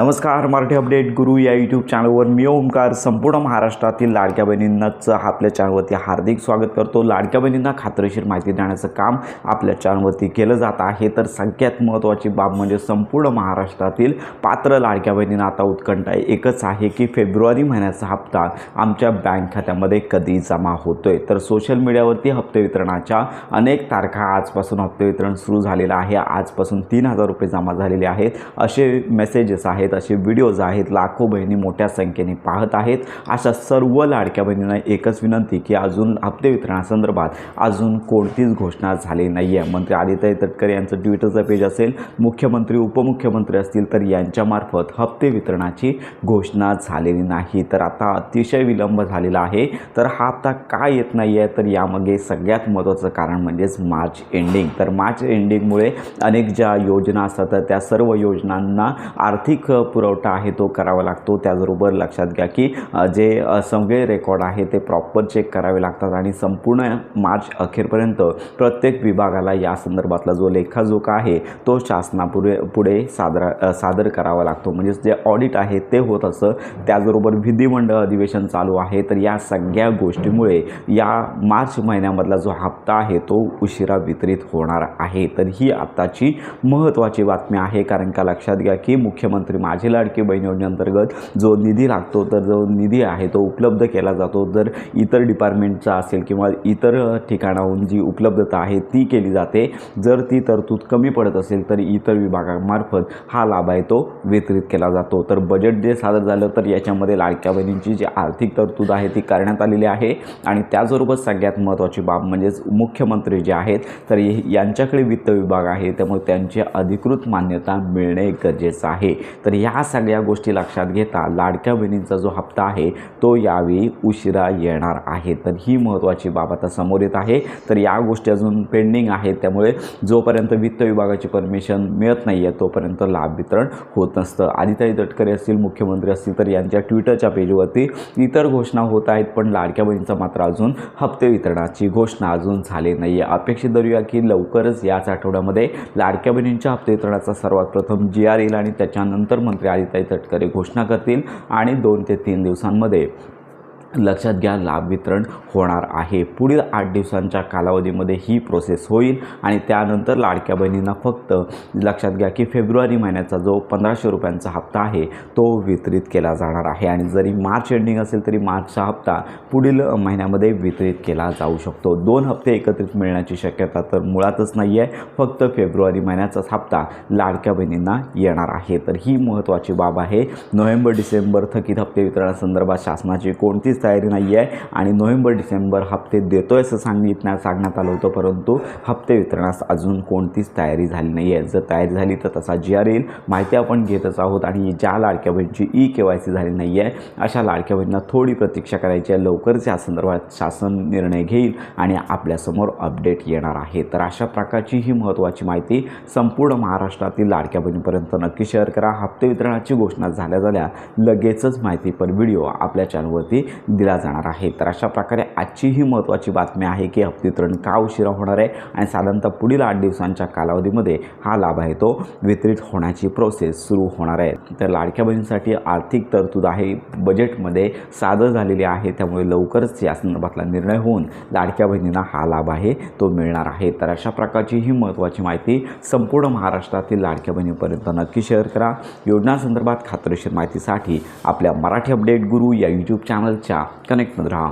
नमस्कार, मराठी अपडेट गुरु या यूट्यूब चॅनलवर मी ओमकार संपूर्ण महाराष्ट्रातील लाडक्या बहिणींनाच आपल्या चॅनलवरती हार्दिक स्वागत करतो। लाडक्या बहिणींना खात्रीशीर माहिती देण्याचं काम आपल्या चॅनलवरती केलं जात आहे। तर सगळ्यात महत्त्वाची बाब म्हणजे संपूर्ण महाराष्ट्रातील पात्र लाडक्या बहिणींना आता उत्कंठा एकच आहे की फेब्रुवारी महिन्याचा हप्ता आमच्या बँक खात्यामध्ये कधी जमा होतोय। तर सोशल मीडियावरती हप्ते वितरणाच्या अनेक तारखा आजपासून हप्ते वितरण सुरू झालेलं आहे। आजपासून 3000 रुपये जमा झालेले आहेत असे मेसेजेस आहेत, असे व्हिडिओज आहेत। लाखो बहिणी मोठ्या संख्येने पाहत आहेत। अशा सर्व लाडक्या बहिणींना एकच विनंती की अजून हप्ते वितरणासंदर्भात अजून कोणतीच घोषणा झाली नाही आहे। मंत्री आदित्य तटकरे यांचं ट्विटरचं पेज असेल, मुख्यमंत्री उपमुख्यमंत्री असतील तर यांच्यामार्फत हप्ते वितरणाची घोषणा झालेली नाही। तर आता अतिशय विलंब झालेला आहे। तर हा हप्ता का येत नाही आहे, तर यामागे सगळ्यात महत्त्वाचं कारण म्हणजेच मार्च एंडिंग। तर मार्च एंडिंगमुळे अनेक ज्या योजना असतात त्या सर्व योजनांना आर्थिक पुरवठा आहे तो करावा लागतो। त्याचबरोबर लक्षात घ्या की जे सगळे रेकॉर्ड आहे ते प्रॉपर चेक करावे लागतात आणि संपूर्ण मार्च अखेरपर्यंत प्रत्येक विभागाला या संदर्भातला जो लेखाजोखा आहे तो शासनापुढे सादर करावा लागतो। म्हणजे जे ऑडिट आहे ते होत असतं। त्याचबरोबर विधिमंडळ अधिवेशन चालू आहे। तर या सगळ्या गोष्टीमुळे या मार्च महिन्यामधला जो हप्ता आहे तो उशिरा वितरित होणार आहे। तर ही आताची महत्त्वाची बातमी आहे। कारण का लक्षात घ्या की मुख्यमंत्री माझी लाडकी बहीण योजनेअंतर्गत जो निधी लागतो, तर जो निधी आहे तो उपलब्ध केला जातो। जर इतर डिपार्टमेंटचा असेल किंवा इतर ठिकाणाहून जी उपलब्धता आहे ती केली जाते। जर ती तरतूद कमी पडत असेल तर इतर विभागामार्फत हा लाभ आहे तो वितरित केला जातो। तर बजेट जे सादर झालं तर याच्यामध्ये लाडक्या बहिणींची जी आर्थिक तरतूद आहे ती करण्यात आलेली आहे। आणि त्याचबरोबर सगळ्यात महत्त्वाची बाब म्हणजेच मुख्यमंत्री जे आहेत तर यांच्याकडे वित्त विभाग आहे, त्यामुळे त्यांची अधिकृत मान्यता मिळणे गरजेचं आहे। तर ह्या सगळ्या गोष्टी लक्षात घेता लाडक्या बहिणींचा जो हप्ता आहे तो यावेळी उशिरा येणार आहे। तर ही महत्त्वाची बाब आता समोर येत आहे। तर या गोष्टी अजून पेंडिंग आहेत, त्यामुळे जोपर्यंत वित्त विभागाची परमिशन मिळत नाही आहे तोपर्यंत लाभ वितरण होत नसतं। आदित्य तटकरे असतील, मुख्यमंत्री असतील तर यांच्या ट्विटरच्या पेजवरती इतर घोषणा होत आहेत, पण लाडक्या बहिणींचा मात्र अजून हप्ते वितरणाची घोषणा अजून झाली नाही आहे। अपेक्षित धरूया की लवकरच याच आठवड्यामध्ये लाडक्या बहिणींच्या हप्ते वितरणाचा सर्वात प्रथम GR येईल आणि त्याच्यानंतर मंत्री आदित्य तटकरे घोषणा करतील आणि 2 ते 3 दिवसांमध्ये लक्षात घ्या लाभ वितरण होणार आहे। पुढील 8 दिवसांच्या कालावधीमध्ये ही प्रोसेस होईल आणि त्यानंतर लाडक्या बहिणींना फक्त लक्षात घ्या की फेब्रुवारी महिन्याचा जो 1500 रुपयांचा हप्ता आहे तो वितरित केला जाणार आहे। आणि जरी मार्च एंडिंग असेल तरी मार्चचा हप्ता पुढील महिन्यामध्ये वितरित केला जाऊ शकतो। 2 हप्ते एकत्रित मिळण्याची शक्यता तर मुळातच नाही आहे। फक्त फेब्रुवारी महिन्याचाच हप्ता लाडक्या बहिणींना येणार आहे। तर ही महत्त्वाची बाब आहे। नोव्हेंबर डिसेंबर थकीत हप्ते वितरणासंदर्भात शासनाची कोणतीच तयारी नाही आहे आणि नोव्हेंबर डिसेंबर हप्ते देतोय असं सांगण्यात आलं होतं, परंतु हप्ते वितरणास अजून कोणतीच तयारी झाली नाही आहे। जर तयारी झाली तर तसा GR येईल, माहिती आपण घेतच आहोत। आणि ज्या लाडक्या बहिणीची KYC झाली नाही आहे अशा लाडक्या बहिणींना थोडी प्रतीक्षा करायची आहे। लवकरच या संदर्भात शासन निर्णय घेईल आणि आपल्यासमोर अपडेट येणार आहे। तर अशा प्रकारची ही महत्त्वाची माहिती संपूर्ण महाराष्ट्रातील लाडक्या बहिणीपर्यंत नक्की शेअर करा। हप्ते वितरणाची घोषणा झाल्या लगेचच माहिती पर व्हिडिओ आपल्या चॅनलवरती दिला जाणार आहे। तर अशा प्रकारे आजची ही महत्त्वाची बातमी आहे की हप्ते वितरण का उशिरा होणार आहे आणि साधारणतः पुढील 8 दिवसांच्या कालावधीमध्ये हा लाभ आहे तो वितरित होण्याची प्रोसेस सुरू होणार आहे। तर लाडक्या बहिणींसाठी आर्थिक तरतूद आहे बजेटमध्ये सादर झालेली आहे, त्यामुळे लवकरच या संदर्भातला निर्णय होऊन लाडक्या बहिणींना हा लाभ आहे तो मिळणार आहे। तर अशा प्रकारची ही महत्त्वाची माहिती संपूर्ण महाराष्ट्रातील लाडक्या बहिणीपर्यंत नक्की शेअर करा। योजनासंदर्भात खात्रीशीर माहितीसाठी आपल्या मराठी अपडेट गुरु या यूट्यूब चॅनलच्या कनेक्टमध्ये राहा।